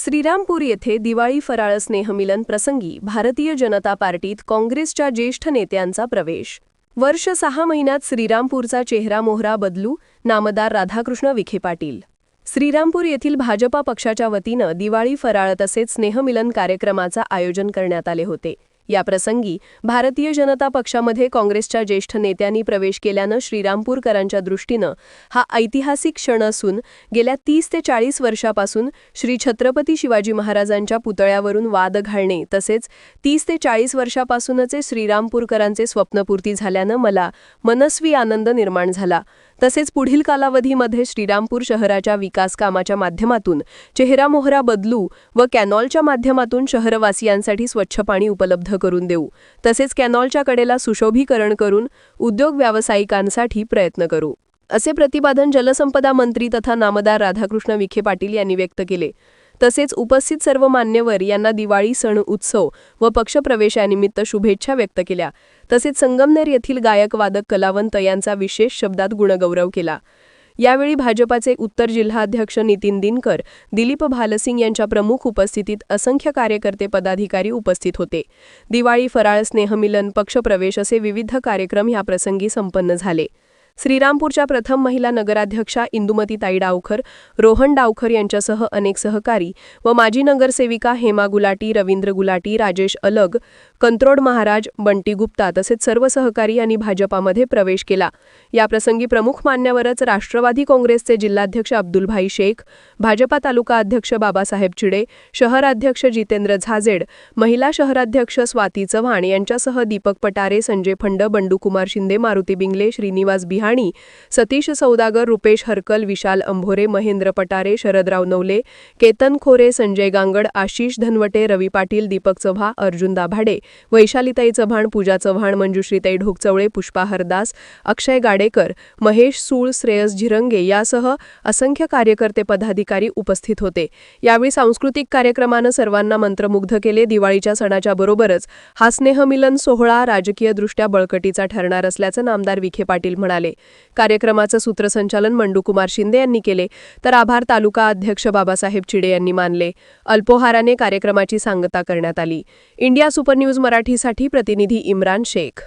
श्रीरामपूर येथे दिवाळी फराळ स्नेहमिलन प्रसंगी भारतीय जनता पार्टीत काँग्रेसच्या ज्येष्ठ नेत्यांचा प्रवेश। वर्ष 6 महिन्यात श्रीरामपूरचा चेहरा मोहरा बदलू, नामदार राधाकृष्ण विखे पाटील। श्रीरामपूर येथील भाजपा पक्षाच्या वतीनं दिवाळी फराळ तसेच स्नेहमिलन कार्यक्रमाचा आयोजन करण्यात आले होते। या प्रसंगी भारतीय जनता पक्षामध्ये काँग्रेसच्या ज्येष्ठ नेत्यांनी प्रवेश केल्यानं श्रीरामपूरकरांच्या दृष्टीनं हा ऐतिहासिक क्षण असून गेल्या 30 ते 40 वर्षापासून श्री छत्रपती शिवाजी महाराजांच्या पुतळ्यावरून वाद घालणे तसेच 30 ते 40 वर्षापासूनचे श्रीरामपूरकरांचे स्वप्नपूर्ती झाल्यानं मला मनस्वी आनंद निर्माण झाला। तसेच पुढील कालावधीमध्ये श्रीरामपूर शहराच्या विकास कामाच्या माध्यमातून चेहरा मोहरा बदलू व कॅनॉलच्या माध्यमातून शहरवासियांसाठी स्वच्छ पाणी उपलब्ध करून देऊ, तसेच कॅनॉलच्या कडेला सुशोभीकरण करून उद्योग व्यावसायिकांसाठी प्रयत्न करू, असे प्रतिपादन जलसंपदा मंत्री तथा नामदार राधाकृष्ण विखे पाटील यांनी व्यक्त केले। तसेच उपस्थित सर्व मान्यवर यांना दिवाळी सण उत्सव व पक्षप्रवेशानिमित्त शुभेच्छा व्यक्त केल्या। तसेच संगमनेर येथील गायक वादक कलावंत यांचा विशेष शब्दात गुणगौरव केला। यावेळी भाजपाचे उत्तर जिल्हाध्यक्ष नितीन दिनकर, दिलीप भालसिंग यांच्या प्रमुख उपस्थितीत असंख्य कार्यकर्ते पदाधिकारी उपस्थित होते। दिवाळी फराळ स्नेहमिलन पक्षप्रवेश असे विविध कार्यक्रम ह्या प्रसंगी संपन्न झाले। श्रीरामपूरच्या प्रथम महिला नगराध्यक्षा इंदुमतीताई डावखर, रोहन डावखर यांच्यासह अनेक सहकारी व माजी नगरसेविका हेमा गुलाटी, रवींद्र गुलाटी, राजेश अलग, कंत्रोड महाराज, बंटी गुप्ता तसेच सर्व सहकारी यांनी भाजपामध्ये प्रवेश केला। या प्रसंगी प्रमुख मान्यवरच राष्ट्रवादी काँग्रेसचे जिल्हाध्यक्ष अब्दुलभाई शेख, भाजपा तालुका अध्यक्ष बाबासाहेब चिडे, शहराध्यक्ष जितेंद्र झाजेड, महिला शहराध्यक्ष स्वाती चव्हाण यांच्यासह दीपक पटारे, संजय फंड, बंडूकुमार शिंदे, मारुती बिंगले, श्रीनिवास बिहाणी, सतीश सौदागर, रुपेश हरकल, विशाल अंभोरे, महेंद्र पटारे, शरदराव नवले, केतन खोरे, संजय गांगड, आशिष धनवटे, रवी पाटील, दीपक चव्हा, अर्जुन दाभाडे, वैशालीताई चव्हाण, पूजा चव्हाण, मंजुश्रीताई ढोकचवळे, पुष्पा हरदास, अक्षय गाडेकर, महेश सूळ, श्रेयस झिरंगे यासह असंख्य कार्यकर्ते पदाधिकारी उपस्थित होते। यावेळी सांस्कृतिक कार्यक्रमानं सर्वांना मंत्रमुग्ध केले। दिवाळीच्या सणाच्या बरोबरच हा स्नेहमिलन सोहळा राजकीयदृष्ट्या बळकटीचा ठरणार असल्याचं नामदार विखे पाटील म्हणाले। कार्यक्रमाचं सूत्रसंचालन मंडूकुमार शिंदे यांनी केले, तर आभार तालुका अध्यक्ष बाबासाहेब चिडे यांनी मानले। अल्पोहाराने कार्यक्रमाची सांगता करण्यात आली। इंडिया सुपर न्यूज मराठीसाठी प्रतिनिधी इम्रान शेख।